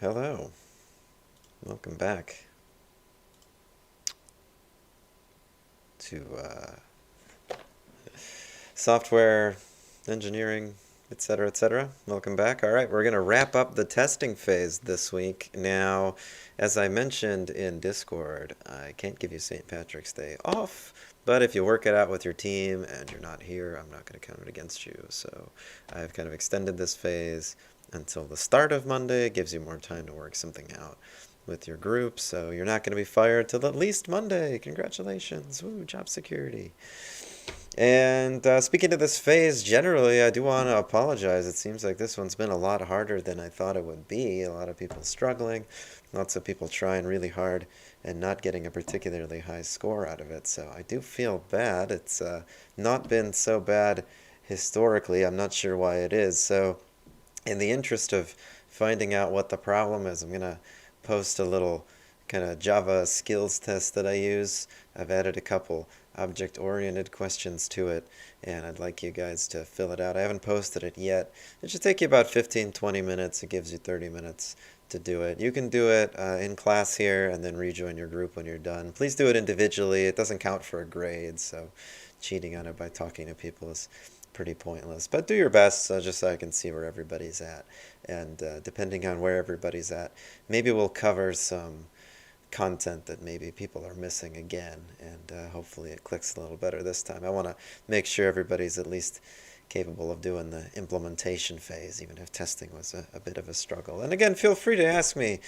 Hello. Welcome back to software engineering, etc., etc. Welcome back. All right, we're going to wrap up the testing phase this week. Now, as I mentioned in Discord, I can't give you St. Patrick's Day off, but if you work it out with your team and you're not here, I'm not going to count it against you. So I've kind of extended this phase until the start of Monday. It gives you more time to work something out with your group, so you're not going to be fired till at least Monday. Congratulations. Woo, job security. And speaking of this phase, generally, I do want to apologize. It seems like this one's been a lot harder than I thought it would be. A lot of people struggling, lots of people trying really hard and not getting a particularly high score out of it. So I do feel bad. It's not been so bad historically. I'm not sure why it is. So in the interest of finding out what the problem is, I'm going to post a little kind of Java skills test that I use. I've added a couple object-oriented questions to it, and I'd like you guys to fill it out. I haven't posted it yet. It should take you about 15-20 minutes. It gives you 30 minutes to do it. You can do it in class here and then rejoin your group when you're done. Please do it individually. It doesn't count for a grade, so cheating on it by talking to people is pretty pointless. But do your best just so I can see where everybody's at. And depending on where everybody's at, maybe we'll cover some content that maybe people are missing again, and hopefully it clicks a little better this time. I want to make sure everybody's at least capable of doing the implementation phase, even if testing was a bit of a struggle. And again, feel free to ask me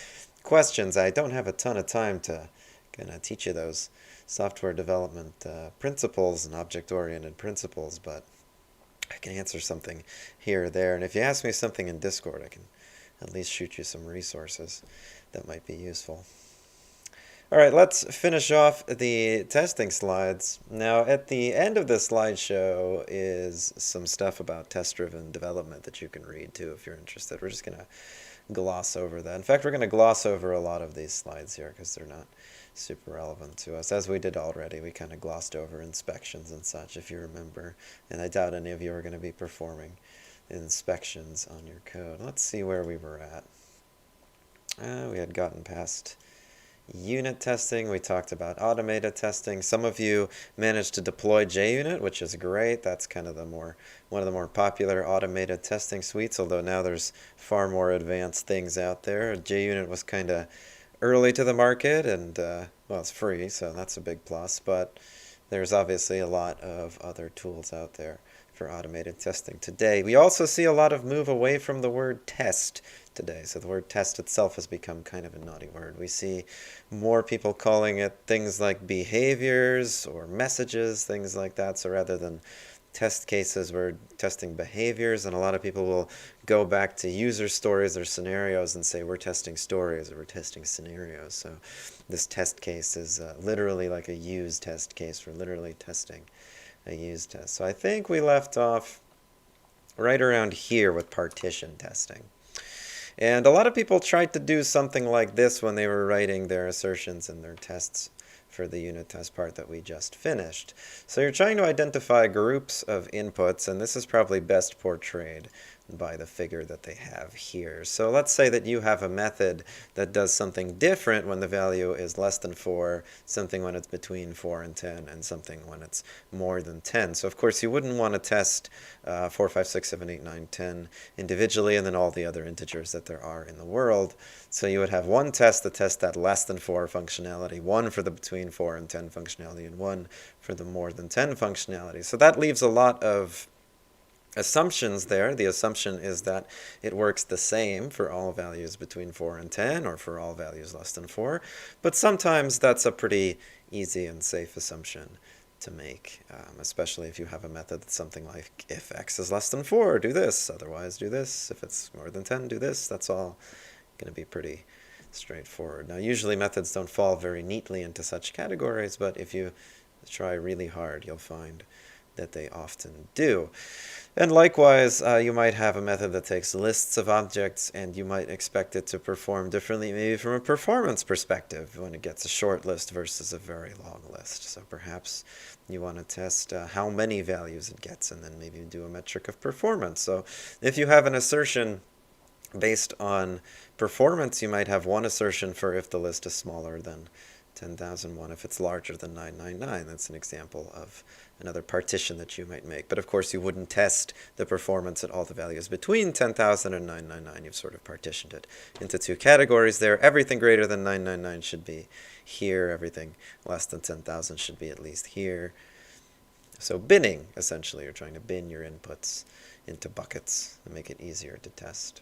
questions. I don't have a ton of time to kind of teach you those software development principles and object-oriented principles, but I can answer something here or there. And if you ask me something in Discord, I can at least shoot you some resources that might be useful. All right, let's finish off the testing slides. Now, at the end of the slideshow is some stuff about test-driven development that you can read too if you're interested. We're just going to gloss over that. In fact, we're going to gloss over a lot of these slides here because they're not super relevant to us. As we did already, we kind of glossed over inspections and such, if you remember. And I doubt any of you are going to be performing inspections on your code. Let's see where we were at. We had gotten past unit testing. We talked about automated testing. Some of you managed to deploy JUnit, which is great. That's kind of one of the more popular automated testing suites, although now there's far more advanced things out there. JUnit was kind of early to the market, and well, it's free, so that's a big plus, but there's obviously a lot of other tools out there for automated testing today. We also see a lot of move away from the word test today. So the word test itself has become kind of a naughty word. We see more people calling it things like behaviors or messages, things like that. So rather than test cases, we're testing behaviors, and a lot of people will go back to user stories or scenarios and say we're testing stories or we're testing scenarios. So this test case is literally like a use test case. We're literally testing a use test. So I think we left off right around here with partition testing. And a lot of people tried to do something like this when they were writing their assertions and their tests for the unit test part that we just finished. So you're trying to identify groups of inputs, and this is probably best portrayed by the figure that they have here. So let's say that you have a method that does something different when the value is less than 4, something when it's between 4 and 10, and something when it's more than 10. So of course you wouldn't want to test 4, 5, 6, 7, 8, 9, 10 individually, and then all the other integers that there are in the world. So you would have one test to test that less than 4 functionality, one for the between 4 and 10 functionality, and one for the more than 10 functionality. So that leaves a lot of assumptions there. The assumption is that it works the same for all values between 4 and 10, or for all values less than 4. But sometimes that's a pretty easy and safe assumption to make, especially if you have a method that's something like, if x is less than 4, do this, otherwise do this. If it's more than 10, do this. That's all going to be pretty straightforward. Now, usually methods don't fall very neatly into such categories, but if you try really hard, you'll find that they often do. And likewise, you might have a method that takes lists of objects, and you might expect it to perform differently, maybe from a performance perspective, when it gets a short list versus a very long list. So perhaps you want to test how many values it gets, and then maybe do a metric of performance. So if you have an assertion Based on performance, you might have one assertion for if the list is smaller than 10,001, if it's larger than 999. That's an example of another partition that you might make. But of course, you wouldn't test the performance at all the values between 10,000 and 999. You've sort of partitioned it into two categories there. Everything greater than 999 should be here. Everything less than 10,000 should be at least here. So binning, essentially, you're trying to bin your inputs into buckets and make it easier to test.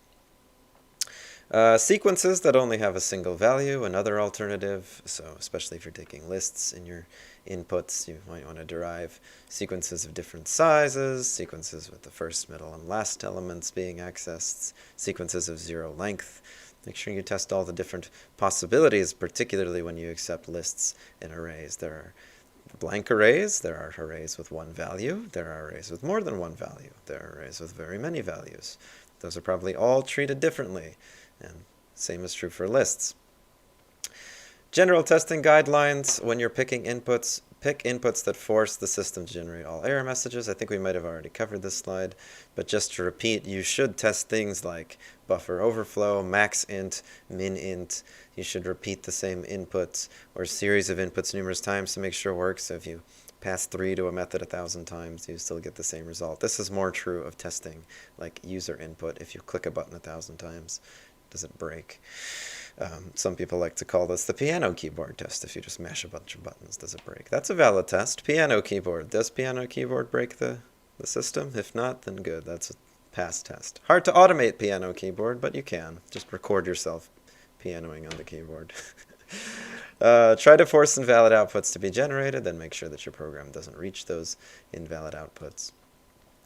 Sequences that only have a single value, another alternative. So especially if you're taking lists in your inputs, you might want to derive sequences of different sizes, sequences with the first, middle, and last elements being accessed, sequences of zero length. Make sure you test all the different possibilities, particularly when you accept lists and arrays. There are blank arrays, there are arrays with one value, there are arrays with more than one value, there are arrays with very many values. Those are probably all treated differently, and same is true for lists. General testing guidelines: when you're picking inputs, pick inputs that force the system to generate all error messages. I think we might have already covered this slide, but just to repeat, you should test things like buffer overflow, max int, min int. You should repeat the same inputs or series of inputs numerous times to make sure it works. So if you pass 3 to a method 1,000 times, you still get the same result. This is more true of testing like user input. If you click a button 1,000 times, does it break? Some people like to call this the piano keyboard test. If you just mash a bunch of buttons, does it break? That's a valid test. Piano keyboard. Does piano keyboard break the system? If not, then good. That's a pass test. Hard to automate piano keyboard, but you can. Just record yourself pianoing on the keyboard. Try to force invalid outputs to be generated, then make sure that your program doesn't reach those invalid outputs.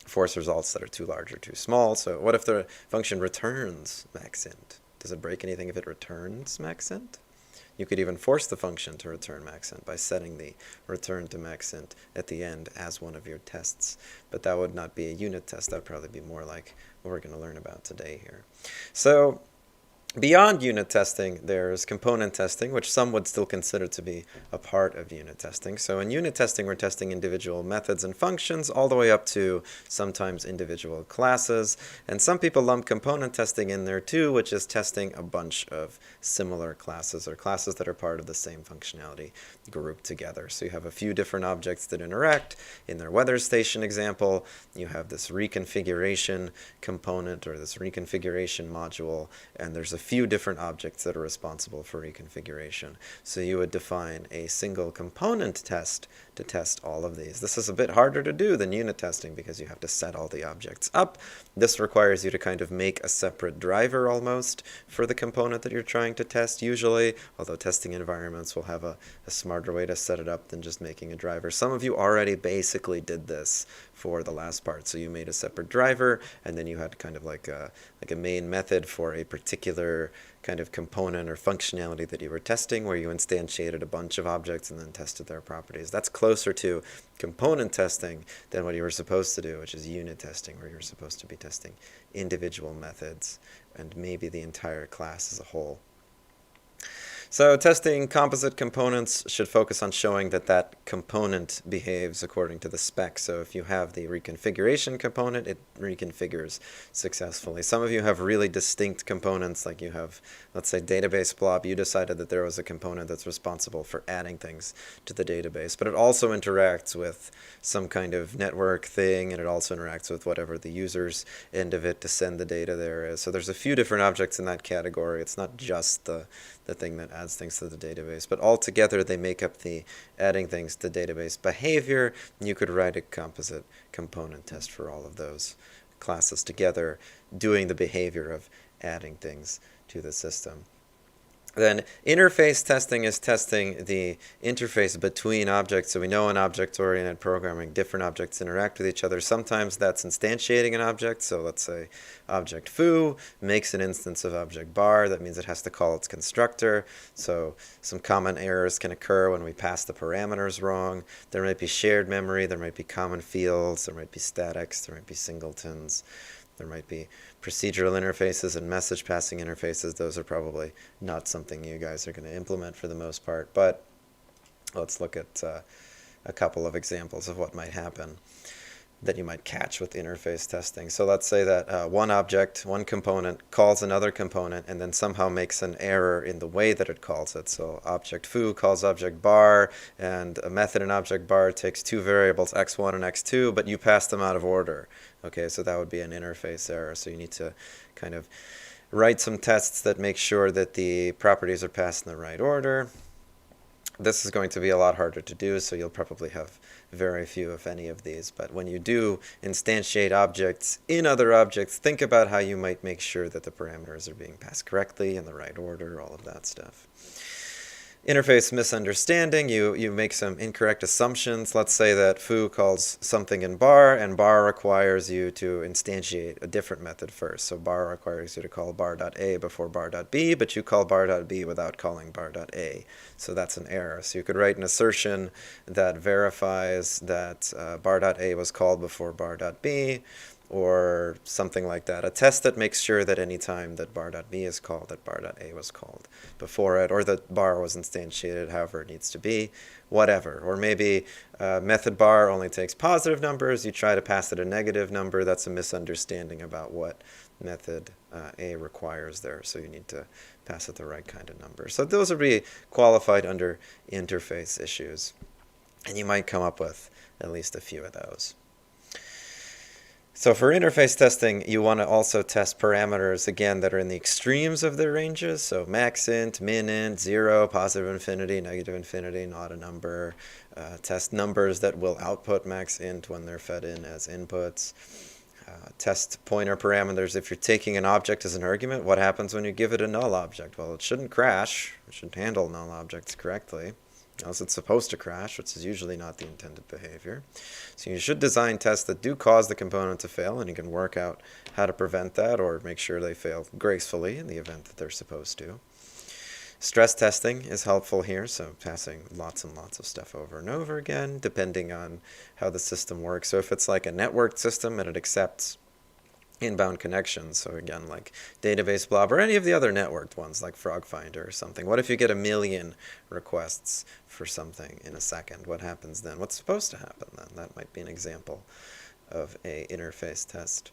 Force results that are too large or too small. So what if the function returns maxint? Does it break anything if it returns maxint? You could even force the function to return maxint by setting the return to maxint at the end as one of your tests. But that would not be a unit test. That would probably be more like what we're going to learn about today here. So beyond unit testing, there's component testing, which some would still consider to be a part of unit testing. So in unit testing, we're testing individual methods and functions all the way up to sometimes individual classes. And some people lump component testing in there too, which is testing a bunch of similar classes or classes that are part of the same functionality grouped together. So you have a few different objects that interact. In their weather station example, you have this reconfiguration component or this reconfiguration module, and there's a few different objects that are responsible for reconfiguration. So you would define a single component test to test all of these. This is a bit harder to do than unit testing because you have to set all the objects up. This requires you to kind of make a separate driver almost for the component that you're trying to test usually, although testing environments will have a smarter way to set it up than just making a driver. Some of you already basically did this for the last part. So you made a separate driver, and then you had kind of like a main method for a particular kind of component or functionality that you were testing, where you instantiated a bunch of objects and then tested their properties. That's closer to component testing than what you were supposed to do, which is unit testing, where you're supposed to be testing individual methods and maybe the entire class as a whole. So testing composite components should focus on showing that that component behaves according to the spec. So if you have the reconfiguration component, it reconfigures successfully. Some of you have really distinct components, like you have, let's say, database blob. You decided that there was a component that's responsible for adding things to the database, but it also interacts with some kind of network thing, and it also interacts with whatever the user's end of it to send the data there is. So there's a few different objects in that category. It's not just the thing that adds things to the database, but altogether they make up the adding things to database behavior. You could write a composite component test for all of those classes together, doing the behavior of adding things to the system. Then interface testing is testing the interface between objects. So we know in object-oriented programming, different objects interact with each other. Sometimes that's instantiating an object. So let's say object foo makes an instance of object bar. That means it has to call its constructor. So some common errors can occur when we pass the parameters wrong. There might be shared memory. There might be common fields. There might be statics. There might be singletons. There might be procedural interfaces and message passing interfaces. Those are probably not something you guys are going to implement for the most part, but let's look at a couple of examples of what might happen. that you might catch with interface testing. So let's say that one object, one component, calls another component and then somehow makes an error in the way that it calls it. So object foo calls object bar, and a method in object bar takes two variables, x1 and x2, but you pass them out of order. Okay, so that would be an interface error. So you need to kind of write some tests that make sure that the properties are passed in the right order. This is going to be a lot harder to do, so you'll probably have very few, if any, of these. But when you do instantiate objects in other objects, think about how you might make sure that the parameters are being passed correctly in the right order, all of that stuff. Interface misunderstanding, you make some incorrect assumptions. Let's say that foo calls something in bar, and bar requires you to instantiate a different method first. So bar requires you to call bar.a before bar.b, but you call bar.b without calling bar.a. So that's an error. So you could write an assertion that verifies that bar.a was called before bar.b, or something like that. A test that makes sure that any time that bar.b is called, that bar.a was called before it, or that bar was instantiated however it needs to be, whatever. Or maybe method bar only takes positive numbers, you try to pass it a negative number, that's a misunderstanding about what method a requires there, so you need to pass it the right kind of number. So those would be qualified under interface issues, and you might come up with at least a few of those. So for interface testing, you want to also test parameters, again, that are in the extremes of their ranges. So max int, min int, 0, positive infinity, negative infinity, not a number. Test numbers that will output max int when they're fed in as inputs. Test pointer parameters. If you're taking an object as an argument, what happens when you give it a null object? Well, it shouldn't crash. It should handle null objects correctly, else it's supposed to crash, which is usually not the intended behavior. So you should design tests that do cause the component to fail, and you can work out how to prevent that or make sure they fail gracefully in the event that they're supposed to. Stress testing is helpful here, so passing lots and lots of stuff over and over again, depending on how the system works. So if it's like a networked system and it accepts inbound connections, so again, like database blob or any of the other networked ones like Frog Finder or something. What if you get 1 million requests for something in a second? What happens then? What's supposed to happen then? That might be an example of a interface test.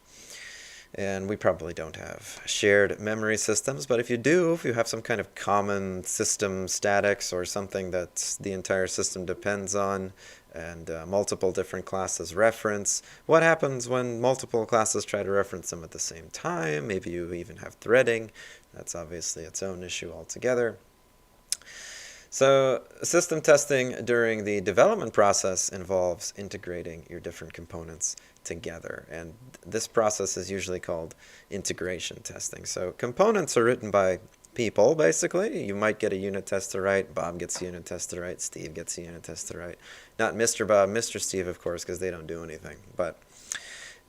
And we probably don't have shared memory systems, but if you do, if you have some kind of common system statics or something that the entire system depends on, and multiple different classes reference, what happens when multiple classes try to reference them at the same time? Maybe you even have threading. That's obviously its own issue altogether. So system testing during the development process involves integrating your different components together, and this process is usually called integration testing. So components are written by people, basically. You might get a unit test to write, Bob gets a unit test to write, Steve gets a unit test to write. Not Mr. Bob, Mr. Steve, of course, because they don't do anything, but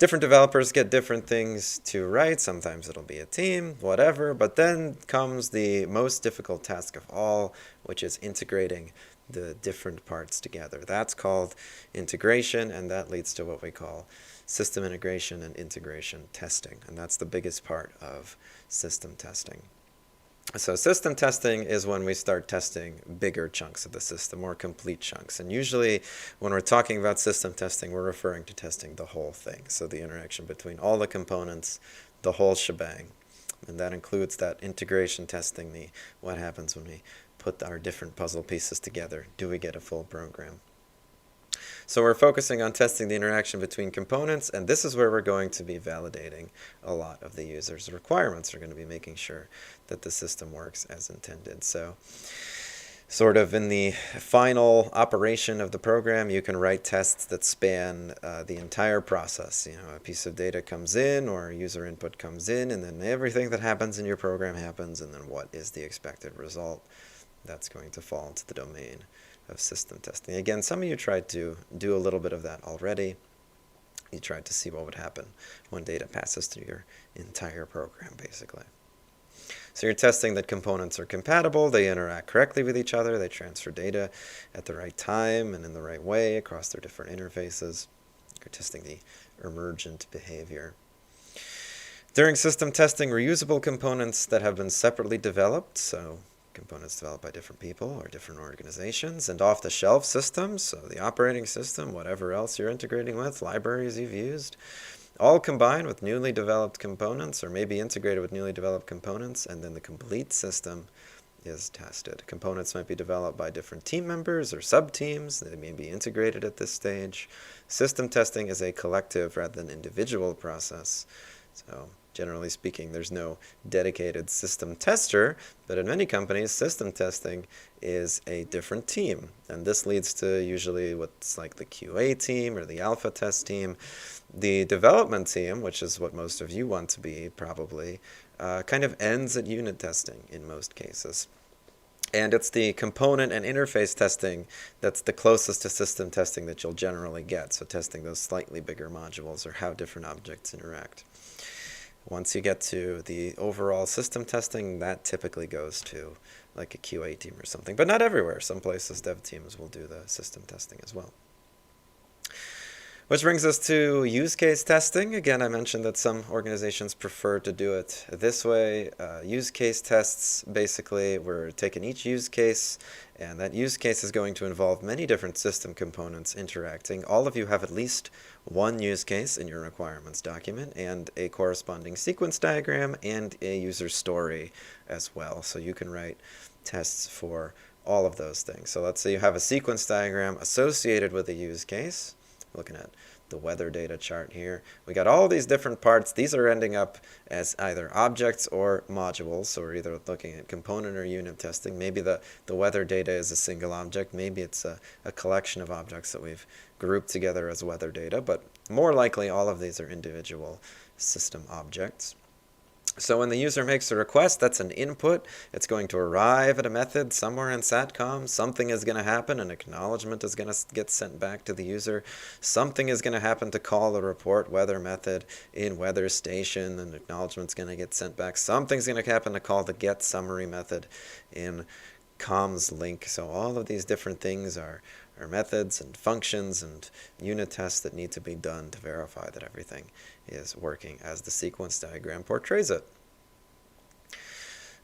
different developers get different things to write. Sometimes it'll be a team, whatever, but then comes the most difficult task of all, which is integrating the different parts together. That's called integration, and that leads to what we call system integration and integration testing, and that's the biggest part of system testing. So system testing is when we start testing bigger chunks of the system, or complete chunks. And usually when we're talking about system testing, we're referring to testing the whole thing. So the interaction between all the components, the whole shebang. And that includes that integration testing, the what happens when we put our different puzzle pieces together. Do we get a full program? So we're focusing on testing the interaction between components, and this is where we're going to be validating a lot of the user's requirements. We're going to be making sure that the system works as intended. So sort of in the final operation of the program, you can write tests that span the entire process. You know, a piece of data comes in or user input comes in, and then everything that happens in your program happens, and then what is the expected result? That's going to fall into the domain of system testing. Again, some of you tried to do a little bit of that already. You tried to see what would happen when data passes through your entire program, basically. So you're testing that components are compatible, they interact correctly with each other, they transfer data at the right time and in the right way across their different interfaces. You're testing the emergent behavior. During system testing, reusable components that have been separately developed, so components developed by different people or different organizations, and off-the-shelf systems, so the operating system, whatever else you're integrating with, libraries you've used, all combined with newly developed components, or maybe integrated with newly developed components, and then the complete system is tested. Components might be developed by different team members or sub-teams. They may be integrated at this stage. System testing is a collective rather than individual process. So generally speaking, there's no dedicated system tester, but in many companies, system testing is a different team. And this leads to usually what's like the QA team or the alpha test team. The development team, which is what most of you want to be probably, kind of ends at unit testing in most cases. And it's the component and interface testing that's the closest to system testing that you'll generally get, so testing those slightly bigger modules or how different objects interact. Once you get to the overall system testing, that typically goes to like a QA team or something, but not everywhere. Some places dev teams will do the system testing as well. Which brings us to use case testing. Again, I mentioned that some organizations prefer to do it this way. Use case tests, basically, we're taking each use case, and that use case is going to involve many different system components interacting. All of you have at least one use case in your requirements document, and a corresponding sequence diagram, and a user story as well. So you can write tests for all of those things. So let's say you have a sequence diagram associated with a use case. Looking at the weather data chart here. We got all these different parts. These are ending up as either objects or modules. So we're either looking at component or unit testing. Maybe the weather data is a single object. Maybe it's a collection of objects that we've grouped together as weather data. But more likely, all of these are individual system objects. So when the user makes a request, that's an input. It's going to arrive at a method somewhere in SATCOM. Something is going to happen. An acknowledgement is going to get sent back to the user. Something is going to happen to call the report weather method in weather station. An acknowledgement is going to get sent back. Something's going to happen to call the get summary method in comms link. So all of these different things are methods and functions and unit tests that need to be done to verify that everything is working as the sequence diagram portrays it.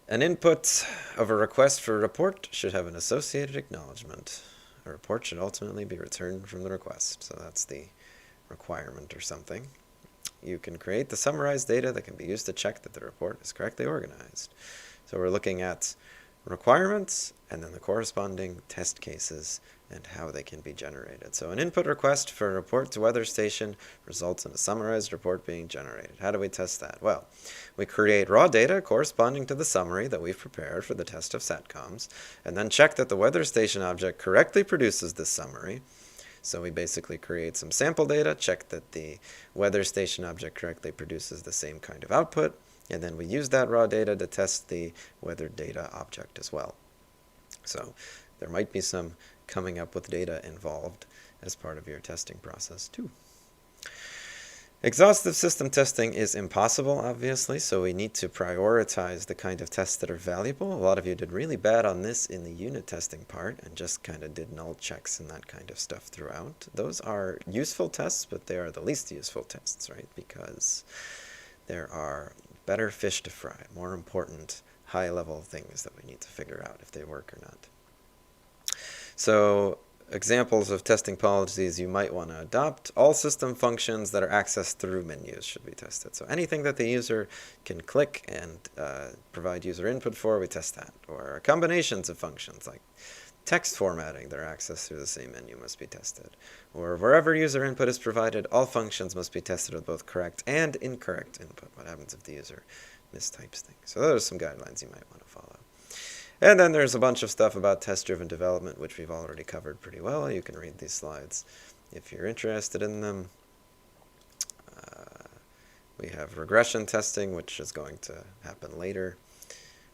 An input of a request for a report should have an associated acknowledgement. A report should ultimately be returned from the request. So that's the requirement or something. You can create the summarized data that can be used to check that the report is correctly organized. So we're looking at requirements and then the corresponding test cases and how they can be generated. So an input request for a report to weather station results in a summarized report being generated. How do we test that? Well, we create raw data corresponding to the summary that we've prepared for the test of SATCOMs, and then check that the weather station object correctly produces this summary. So we basically create some sample data, check that the weather station object correctly produces the same kind of output, and then we use that raw data to test the weather data object as well. So there might be some coming up with data involved as part of your testing process too. Exhaustive system testing is impossible, obviously, so we need to prioritize the kind of tests that are valuable. A lot of you did really bad on this in the unit testing part and just kind of did null checks and that kind of stuff throughout. Those are useful tests, but they are the least useful tests, right? Because there are better fish to fry, more important high-level things that we need to figure out if they work or not. So examples of testing policies you might want to adopt. All system functions that are accessed through menus should be tested. So anything that the user can click and provide user input for, we test that. Or combinations of functions like text formatting that are accessed through the same menu must be tested. Or wherever user input is provided, all functions must be tested with both correct and incorrect input. What happens if the user mistypes things? So those are some guidelines you might want to follow. And then there's a bunch of stuff about test-driven development, which we've already covered pretty well. You can read these slides if you're interested in them. We have regression testing, which is going to happen later.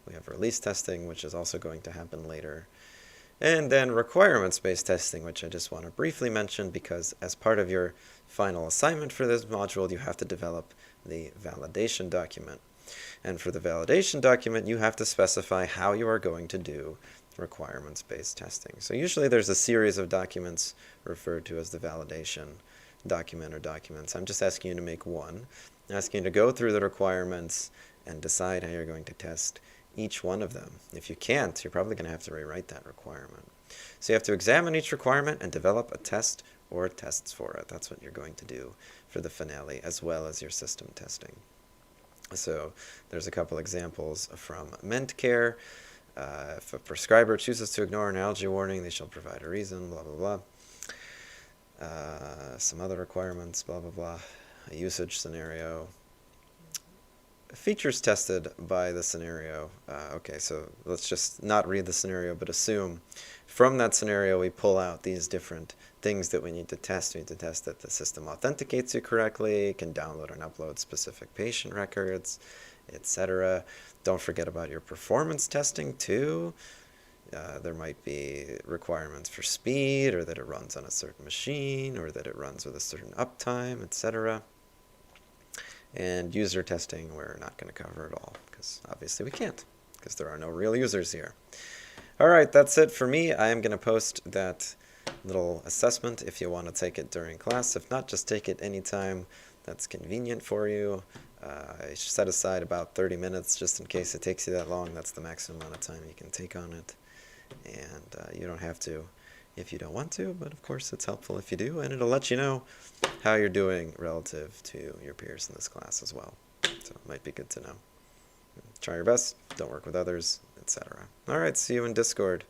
We have release testing, which is also going to happen later. And then requirements-based testing, which I just want to briefly mention because as part of your final assignment for this module, you have to develop the validation document. And for the validation document, you have to specify how you are going to do requirements-based testing. So usually there's a series of documents referred to as the validation document or documents. I'm just asking you to make one. I'm asking you to go through the requirements and decide how you're going to test each one of them. If you can't, you're probably going to have to rewrite that requirement. So you have to examine each requirement and develop a test or tests for it. That's what you're going to do for the finale, as well as your system testing. So there's a couple examples from MentCare. If a prescriber chooses to ignore an allergy warning, they shall provide a reason, blah, blah, blah. Some other requirements, blah, blah, blah. A usage scenario. Features tested by the scenario. Okay, so let's just not read the scenario, but assume from that scenario we pull out these different things that we need to test. We need to test that the system authenticates you correctly, can download and upload specific patient records, etc. Don't forget about your performance testing too. There might be requirements for speed, or that it runs on a certain machine, or that it runs with a certain uptime, etc. And user testing we're not going to cover at all, because obviously we can't, because there are no real users here. All right, that's it for me. I am going to post that little assessment if you want to take it during class. If not, just take it anytime that's convenient for you. I set aside about 30 minutes just in case it takes you that long. That's the maximum amount of time you can take on it. And you don't have to if you don't want to, but of course it's helpful if you do, and it'll let you know how you're doing relative to your peers in this class as well. So it might be good to know. Try your best, don't work with others, etc. All right, see you in Discord.